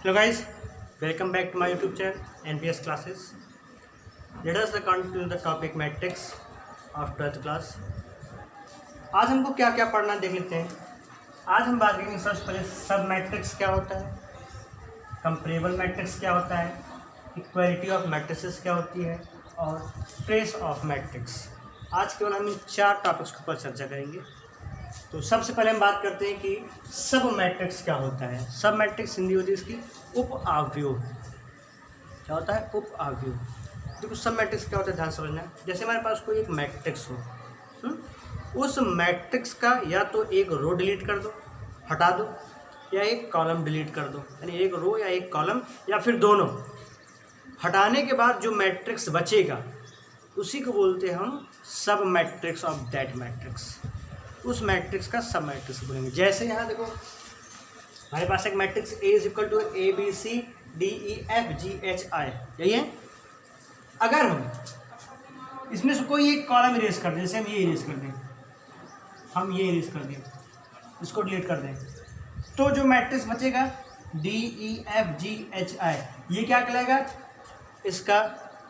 Hello guys, welcome back to my YouTube channel NPS classes. Let us continue the topic matrix of 12th class. आज हमको क्या क्या पढ़ना देख लेते हैं। आज हम बात करेंगे सबसे पहले सब मैट्रिक्स क्या होता है, कंपेरेबल मैट्रिक्स क्या होता है, इक्वालिटी ऑफ मैट्रिसेस क्या होती है और ट्रेस ऑफ मैट्रिक्स। आज केवल हम इन 4 टॉपिक्स के ऊपर चर्चा करेंगे। तो सबसे पहले हम बात करते हैं कि सब मैट्रिक्स क्या होता है। सब मैट्रिक्स हिंदी होती है इसकी उप आव्यूह। क्या होता है? उप आव्यूह। देखो सब मैट्रिक्स क्या होता है, ध्यान समझना है। जैसे हमारे पास कोई एक मैट्रिक्स हो, उस मैट्रिक्स का या तो एक रो डिलीट कर दो, हटा दो, या एक कॉलम डिलीट कर दो, यानी एक रो या एक कॉलम या फिर दोनों। हटाने के बाद जो मैट्रिक्स बचेगा उसी को बोलते हैं हम सब मैट्रिक्स ऑफ दैट मैट्रिक्स। उस मैट्रिक्स का सब मैट्रिक्स बोलेंगे। जैसे यहाँ देखो हमारे पास एक matrix A is equal to ABCDEFGHI, यही है। अगर हम इसमें से कोई एक कॉलम इरेज कर दें, जैसे हम ये इरेज कर दें, इसको डिलीट कर दें, तो जो मैट्रिक्स बचेगा DEFGHI ये क्या कहलाएगा? इसका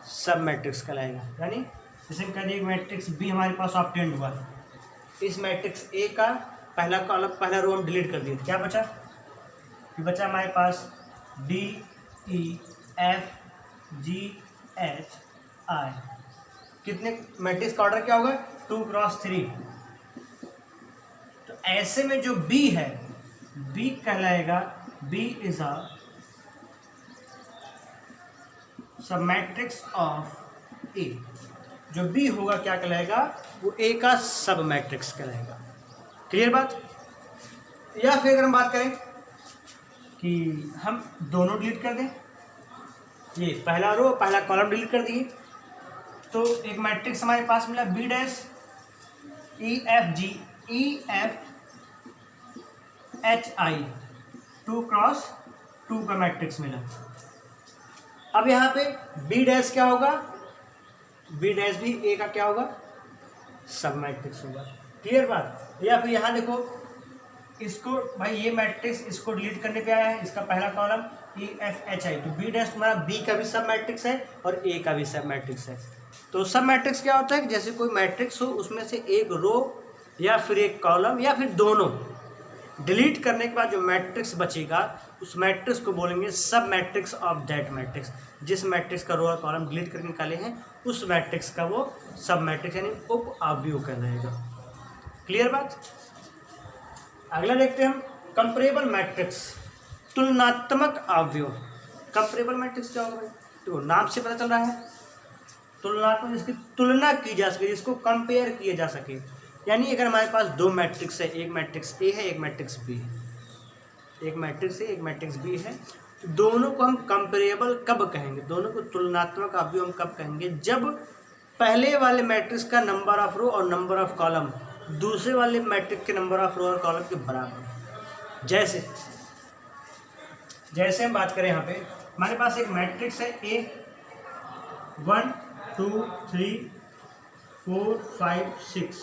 सब मैट्रिक्स कहलाएगा। यानी जैसे हम कह दें मैट्रिक्स B हमारे पास ऑब्टेंड हुआ, इस मैट्रिक्स A का पहला कॉलम पहला रो हम डिलीट कर दिए, क्या बचा? ये बचा हमारे पास DEFGHI। कितने मैट्रिक्स का ऑर्डर क्या होगा? 2x3। तो ऐसे में जो B है, B कहलाएगा B इज अ सब मैट्रिक्स ऑफ A। जो B होगा क्या कहलाएगा? वो A का सब मैट्रिक्स कहलाएगा। क्लियर बात? या फिर अगर हम बात करें कि हम दोनों डिलीट कर दें, ये पहला रो पहला कॉलम डिलीट कर दिए, तो एक मैट्रिक्स हमारे पास मिला B डैश EFGHI 2x2 का मैट्रिक्स मिला। अब यहाँ पे B डैश क्या होगा? B डैश भी A का क्या होगा? सब मैट्रिक्स होगा। क्लियर बात? या फिर यहाँ देखो इसको भाई ये मैट्रिक्स इसको डिलीट करने पे आया है, इसका पहला कॉलम EFHI, तो B डैश तुम्हारा B का भी सब मैट्रिक्स है और A का भी सब मैट्रिक्स है। तो सब मैट्रिक्स क्या होता है कि जैसे कोई मैट्रिक्स हो उसमें से एक रो या फिर एक कॉलम या फिर दोनों डिलीट करने के बाद जो मैट्रिक्स बचेगा उस मैट्रिक्स को बोलेंगे सब मैट्रिक्स ऑफ दैट मैट्रिक्स। जिस मैट्रिक्स का रो और कॉलम डिलीट करके निकाले हैं उस मैट्रिक्स का वो सब मैट्रिक्स यानी उप आव्यूह कहलाएगा। क्लियर बात? अगला देखते हैं हम कंपेरेबल मैट्रिक्स, तुलनात्मक आव्यूह। कंपेरेबल मैट्रिक्स क्या होगा? तो नाम से पता चल रहा है, तुलनात्मक, जिसकी तुलना की जा सके, जिसको कंपेयर किया जा सके। यानी अगर हमारे पास दो मैट्रिक्स है, एक मैट्रिक्स A है एक मैट्रिक्स B है, एक मैट्रिक्स A एक मैट्रिक्स B है, तो दोनों को हम कंपेरेबल कब कहेंगे? दोनों को तुलनात्मक आव्यूह हम कब कहेंगे? जब पहले वाले मैट्रिक्स का नंबर ऑफ रो और नंबर ऑफ कॉलम दूसरे वाले मैट्रिक्स के नंबर ऑफ रो और कॉलम के बराबर। जैसे हम बात करें यहाँ पे हमारे पास एक मैट्रिक्स है A 1 2 3 4 5 6,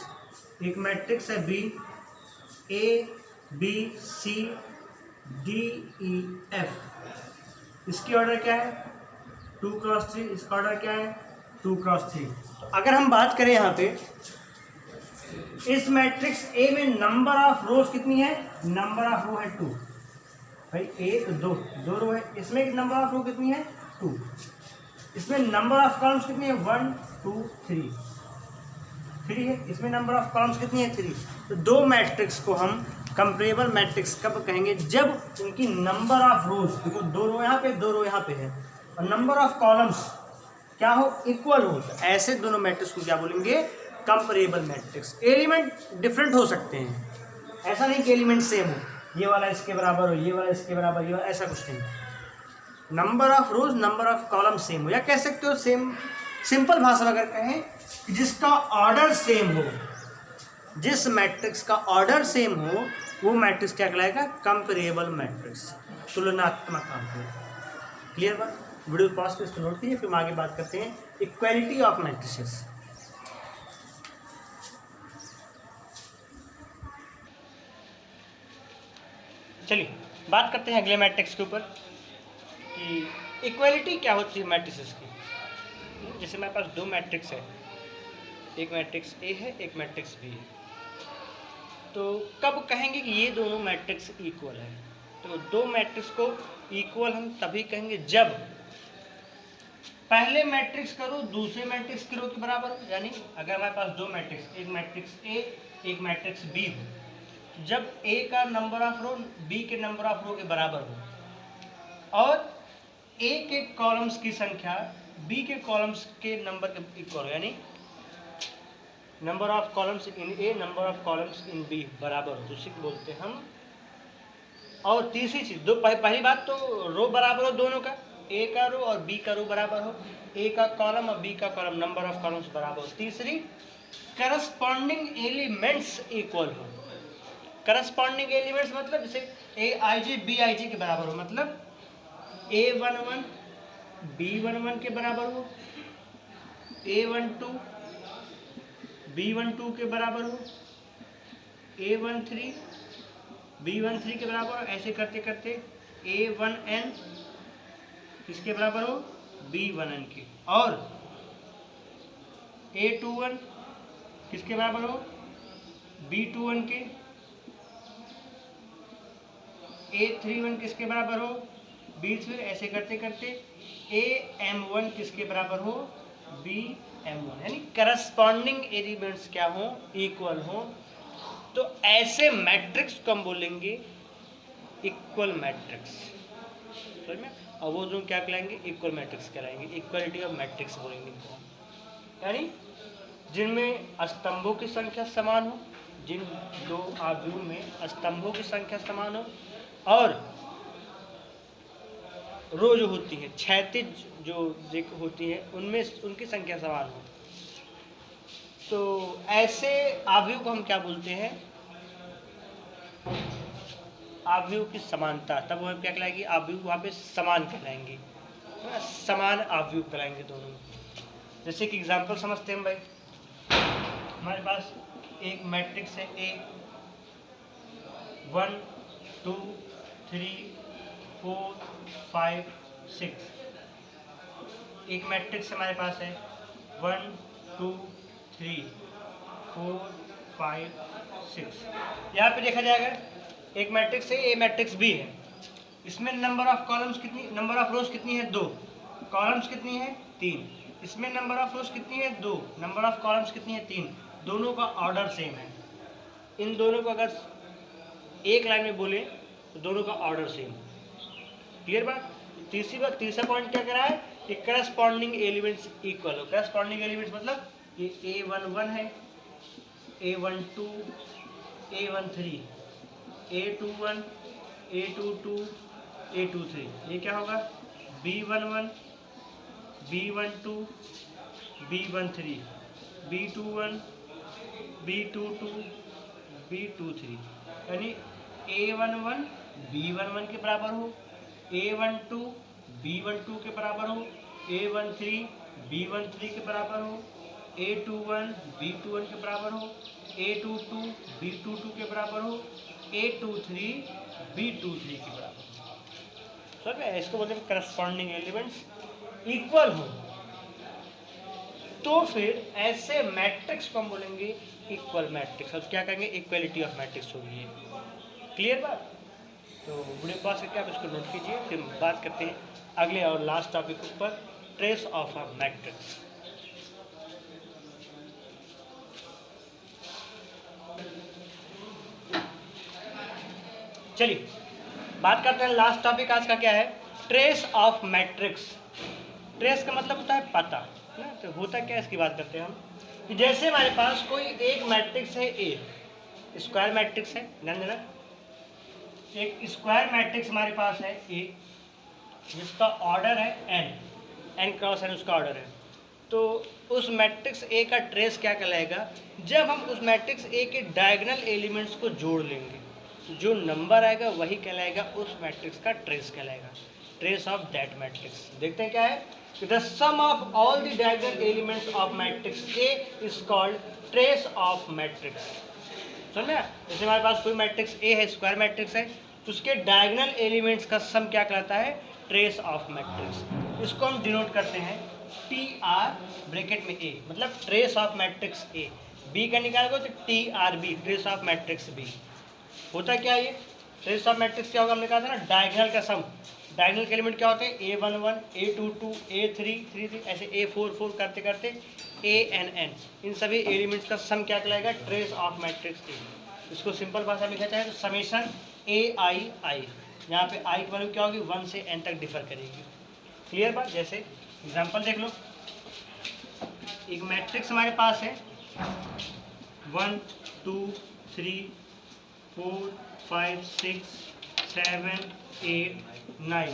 एक मैट्रिक्स है B ABCDEF। इसकी ऑर्डर क्या है? 2x3। इसका ऑर्डर क्या है? 2x3। तो अगर हम बात करें यहाँ पे इस मैट्रिक्स A में नंबर ऑफ रोज कितनी है? नंबर ऑफ रो है 2। भाई एक दो रो है, इसमें नंबर ऑफ रो कितनी है? 2। इसमें नंबर ऑफ कॉलम्स कितनी है? 1 2 3 है। इसमें नंबर ऑफ कॉलम्स कितनी है? 3। तो दो मैट्रिक्स को हम कंपेरेबल मैट्रिक्स कब कहेंगे? जब उनकी नंबर ऑफ रोज, देखो 2 रो यहाँ पे 2 रो यहाँ पे है, और नंबर ऑफ कॉलम्स क्या हो? इक्वल हो। तो ऐसे दोनों मैट्रिक्स को क्या बोलेंगे? Comparable matrix. एलिमेंट डिफरेंट हो सकते हैं, ऐसा नहीं कि एलिमेंट सेम हो, ये वाला इसके बराबर हो, ये वाला इसके बराबर, ये वाला, ऐसा कुछ नहीं। Number of rose number of column same हो, या कह सकते हो सेम। सिंपल भाषा में अगर कहें कि जिसका ऑर्डर सेम हो, जिस मैट्रिक्स का ऑर्डर सेम हो वो मैट्रिक्स क्या कहलाएगा? कंपेरेबल मैट्रिक्स, तुलनात्मक आव्यूह। क्लियर बात? वीडियो पॉज पे इसको नोट कीजिए, फिर हम आगे बात करते हैं इक्वालिटी ऑफ मैट्रिसेस। चलिए बात करते हैं अगले मैट्रिक्स के ऊपर। कि इक्वलिटी क्या होती है मैट्रिसेस की। जैसे मेरे पास दो मैट्रिक्स है, एक मैट्रिक्स ए है, एक मैट्रिक्स बी है, तो कब कहेंगे कि ये दोनों मैट्रिक्स इक्वल है? तो दो मैट्रिक्स को इक्वल हम तभी कहेंगे जब पहले मैट्रिक्स का रो दूसरे मैट्रिक्स के रो के बराबर हो। यानी अगर हमारे पास दो मैट्रिक्स, एक मैट्रिक्स ए एक मैट्रिक्स बी हो, जब ए का नंबर ऑफ रो बी के नंबर ऑफ रो के बराबर हो और ए के कॉलम्स की संख्या बी के कॉलम्स के नंबर के इक्वल हो, यानी number of columns in A number of columns in B बराबर हो, तो उसी को बोलते हैं हम। और तीसरी चीज, दो पहली बात तो रो बराबर हो दोनों का, ए का रो और बी का रो बराबर हो, ए का कॉलम और बी का कॉलम नंबर ऑफ कॉलम्स बराबर हो। तीसरी, करस्पॉन्डिंग एलिमेंट्स इक्वल हो। करस्पॉन्डिंग एलिमेंट्स मतलब जैसे ए आई जे बी आई जे के बराबर हो, मतलब A11 B11 के बराबर हो, A12 B12 के बराबर हो, A13 B13 के बराबर हो। ऐसे करते करते A1n किसके बराबर हो? B1n के। और A21 किसके बराबर हो? B21 के। A31 किसके बराबर हो? B3। ऐसे करते करते AM1 किसके बराबर हो? BM1। यानी करस्पॉन्डिंग एलिमेंट्स क्या हो? इक्वल हो। तो ऐसे मैट्रिक्स को हम बोलेंगे इक्वल मैट्रिक्स, समझ में? और वो जो क्या कहलाएंगे? इक्वल मैट्रिक्स कहलाएंगे, इक्वलिटी ऑफ मैट्रिक्स बोलेंगे। यानी जिनमें स्तंभों की संख्या समान हो, जिन दो आव्यूह में स्तंभों की संख्या समान हो और रो जो होती है क्षैतिज जो होती है उनमें उनकी संख्या समान हो, तो ऐसे आव्यूह को हम क्या बोलते हैं? आव्यूह की समानता। तब वो क्या कहलाएगी? आव्यूह वहाँ पे समान कहलाएंगे, समान आव्यूह कहलाएंगे दोनों। जैसे कि एग्जांपल समझते हैं भाई, हमारे पास एक मैट्रिक्स है ए, 1 2 3 4 5 6। एक मैट्रिक्स हमारे पास है 1 2 3 4 5 6। यहाँ पे देखा जाएगा एक मैट्रिक्स है, ए मैट्रिक्स बी है, इसमें नंबर ऑफ कॉलम्स कितनी, नंबर ऑफ रोज कितनी है? 2। कॉलम्स कितनी है? 3। इसमें नंबर ऑफ रोज कितनी है? 2। नंबर ऑफ कॉलम्स कितनी है? 3। दोनों का ऑर्डर सेम है। इन दोनों को अगर एक लाइन में बोले तो दोनों का ऑर्डर सेम। क्लियर बात? तीसरा पॉइंट क्या करा है कि करस्पॉन्डिंग एलिमेंट्स इक्वल हो। करस्पॉन्डिंग एलिमेंट्स मतलब ये A11 है, A12 A13 A21 A22 A23। ये क्या होगा? B11 B12 B13 B21 B22 B23। यानी A11 B11 के बराबर हो, A12 B12 के बराबर हो, A13 B13 के बराबर हो, A21 B21 के बराबर हो, A22 B22 के बराबर हो, A23 B23 के बराबर हो। समझ में? इसको बोलते हैं करस्पॉन्डिंग एलिमेंट्स इक्वल हो। तो फिर ऐसे मैट्रिक्स को हम बोलेंगे इक्वल मैट्रिक्स। और क्या कहेंगे? इक्वलिटी ऑफ मैट्रिक्स होगी ये। क्लियर बात? तो वीडियो पास करके आप इसको नोट कीजिए। फिर बात करते हैं अगले और लास्ट टॉपिक पर, ट्रेस ऑफ अ मैट्रिक्स। चलिए बात करते हैं लास्ट टॉपिक आज का क्या है? Trace of matrix. ट्रेस का मतलब होता है पता ना। तो होता क्या है इसकी बात करते हैं हम कि जैसे हमारे पास कोई एक मैट्रिक्स है ए, स्क्वायर मैट्रिक्स है, ध्यान देना, एक स्क्वायर मैट्रिक्स हमारे पास है ए जिसका ऑर्डर है n क्रॉस n उसका ऑर्डर है। तो उस मैट्रिक्स ए का ट्रेस क्या कहलाएगा? जब हम उस मैट्रिक्स ए के डायगोनल एलिमेंट्स को जोड़ लेंगे, जो नंबर आएगा वही कहलाएगा उस मैट्रिक्स का ट्रेस कहलाएगा, ट्रेस ऑफ दैट मैट्रिक्स। देखते हैं क्या है कि the sum of all the diagonal elements of matrix A is called trace of matrix. समझ में? जैसे हमारे पास कोई मैट्रिक्स ए है, स्क्वायर मैट्रिक्स है, उसके डायगोनल एलिमेंट्स का सम क्या कहलाता है, ट्रेस ऑफ मैट्रिक्स। इसको हम डिनोट करते हैं TR ब्रैकेट में A, मतलब trace of matrix A। B का निकालोगे तो TRB, trace of matrix B। होता क्या ये ट्रेस ऑफ मैट्रिक्स क्या होगा, हमने कहा था ना डायगोनल का सम। डायगोनल के एलिमेंट क्या होते हैं, A11, A22, A33, ऐसे A44 करते करते ANN, इन सभी एलिमेंट्स का सम क्या कहलाएगा, ट्रेस ऑफ मैट्रिक्स A। इसको सिंपल भाषा में लिखा जाए तो समेशन AI, यहाँ पे I की वैल्यू क्या होगी, 1 से N तक डिफर करेगी। क्लियर बात। जैसे एग्जांपल देख लो, एक मैट्रिक्स हमारे पास है 1 2 3 4 5 6 7 8 9,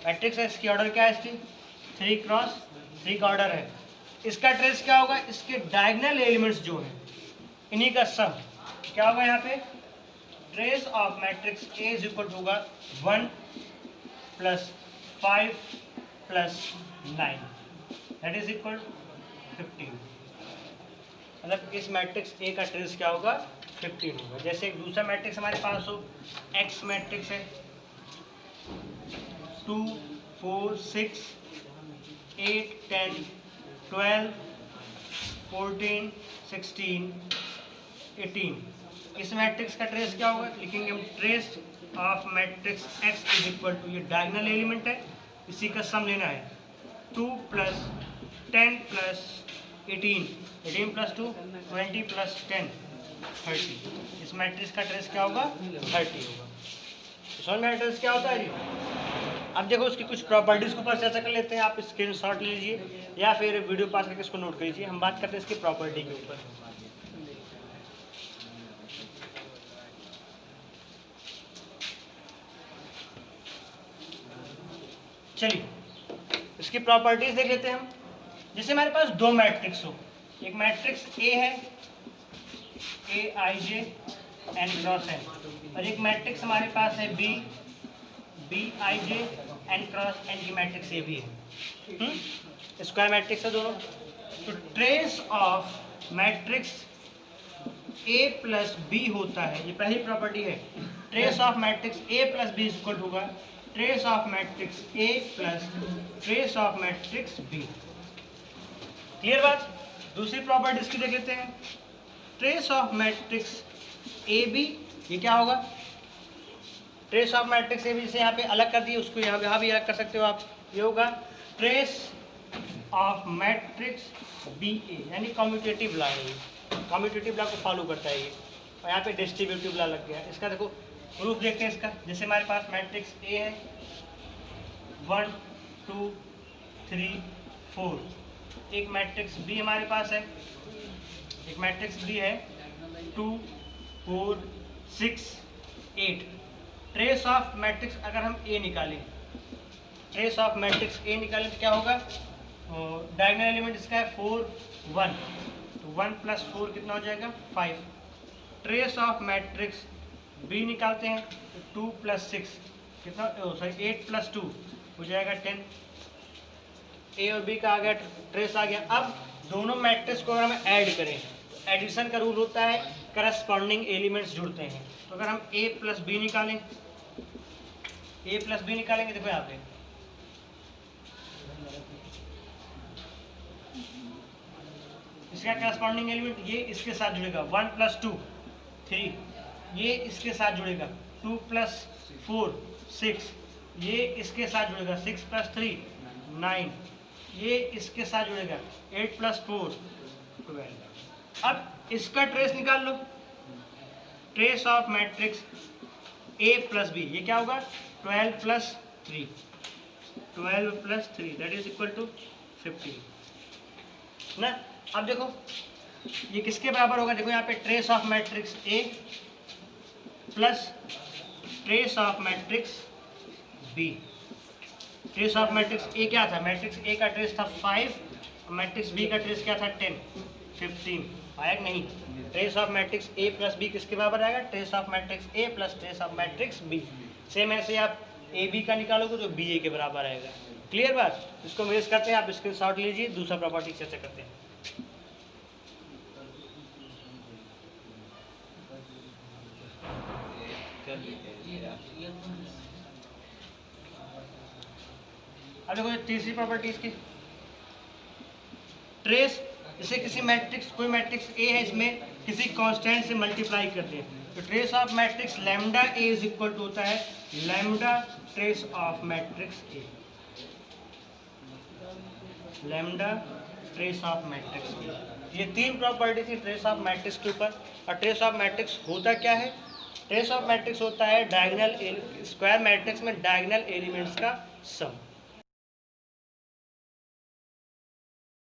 मैट्रिक्स है, इसकी ऑर्डर क्या है, इसकी 3 क्रॉस 3 का ऑर्डर है। इसका ट्रेस क्या होगा, इसके डायगोनल एलिमेंट्स जो हैं इन्हीं का सम क्या होगा, यहाँ पे trace of matrix A is equal to होगा 1 + 5 + 9, दैट इज इक्वल 15। मतलब इस मैट्रिक्स A का ट्रेस क्या होगा, 15 होगा। जैसे एक दूसरा मैट्रिक्स हमारे पास हो, X मैट्रिक्स है 2 4 6 8 10 12 14 16 18, इस मैट्रिक्स का ट्रेस क्या होगा, लिखेंगे हम trace of matrix X is equal to, ये डायगोनल एलिमेंट है, इसी का सम लेना है 2 + 10 + 18, 18 + 2 20 + 10 30, इस मैट्रिक्स का ट्रेस क्या होगा, 30 होगा। समझ में ट्रेस क्या होता है जी। अब देखो उसकी कुछ प्रॉपर्टीज के ऊपर चर्चा कर लेते हैं। आप स्क्रीनशॉट ले लीजिए या फिर वीडियो पास करके इसको नोट कर लीजिए। हम बात करते हैं इसकी प्रॉपर्टी के ऊपर। चलिए इसकी प्रॉपर्टीज देख लेते हैं हम। जैसे हमारे पास दो मैट्रिक्स हो, एक मैट्रिक्स A है AIJ N क्रॉस N, और एक मैट्रिक्स हमारे पास है BIJ N क्रॉस N की मैट्रिक्स A भी है, स्क्वायर मैट्रिक्स है दोनों। तो trace of matrix A + B होता है, ये पहली प्रॉपर्टी है। Trace of matrix A + B equal होगा trace of matrix A + trace of matrix B। Clear बात। दूसरी प्रॉपर्टी इसकी देख लेते हैं। ट्रेस ऑफ मैट्रिक्स AB, ये क्या होगा, ट्रेस ऑफ मैट्रिक्स AB से यहाँ पे अलग कर दिए, उसको यहाँ भी अलग कर सकते हो आप। ये होगा ट्रेस ऑफ मैट्रिक्स BA, यानी कम्यूटेटिव लॉ है, कम्यूटेटिव लॉ को फॉलो करता है ये। और यहाँ पे डिस्ट्रीब्यूटिव लॉ लग गया। इसका देखो प्रूफ देखते हैं इसका। जैसे हमारे पास मैट्रिक्स A है 1 2 3 4, एक मैट्रिक्स B हमारे पास है, एक मैट्रिक्स B है 2 4 6 8। ट्रेस ऑफ मैट्रिक्स अगर हम A निकालें, ट्रेस ऑफ मैट्रिक्स A निकालें तो क्या होगा, डायगोनल एलिमेंट इसका है 4 1, तो 1 + 4 कितना हो जाएगा 5। ट्रेस ऑफ मैट्रिक्स B निकालते हैं तो 2 + 6 कितना, सॉरी 8 + 2 हो जाएगा 10। A और B का आ गया, ट्रेस आ गया। अब दोनों मैट्रिक्स को अगर हम ऐड करें, एडिशन का रूल होता है, करस्पॉन्डिंग एलिमेंट्स जुड़ते हैं। तो अगर हम A + B निकालें, A + B निकालेंगे, देखो यहाँ पे इसका करस्पॉन्डिंग एलिमेंट ये इसके साथ जुड़ेगा 1 + 2 3, ये इसके साथ जुड़ेगा 2 + 4 6, ये इसके साथ जुड़ेगा 6 + 3 9, ये इसके साथ जुड़ेगा 8 + 4 12। अब इसका ट्रेस निकाल लो, trace of matrix A + B, ये क्या होगा 12 + 3, 12 + 3 दैट इज इक्वल टू 15 ना। अब देखो ये किसके बराबर होगा, देखो यहाँ पे trace of matrix A plus trace of matrix B। Trace of matrix A क्या था, मैट्रिक्स A का ट्रेस था 5, मैट्रिक्स B का ट्रेस क्या था 10 15, आया कि नहीं। Trace of matrix A + B किसके बराबर आएगा, trace of matrix A + trace of matrix B। Same ऐसे आप AB का निकालोगे तो BA के बराबर आएगा। क्लियर बात। इसको मेज करते हैं, आप स्क्रीनशॉट लीजिए, दूसरा प्रॉपर्टी चर्चा करते हैं। अब देखो तीसरी प्रॉपर्टी इसकी, ट्रेस। जैसे किसी मैट्रिक्स, कोई मैट्रिक्स ए है, इसमें किसी कांस्टेंट से मल्टीप्लाई करते हैं, तो trace of matrix lambda A is equal to होता है lambda trace of matrix A, lambda trace of matrix A. ये तीन प्रॉपर्टी थी ट्रेस ऑफ मैट्रिक्स के ऊपर। और ट्रेस ऑफ मैट्रिक्स होता क्या है? ट्रेस ऑफ मैट्रिक्स होता है डायगोनल, स्क्वायर मैट्रिक्स में डायगोनल एलिमेंट्स का सम।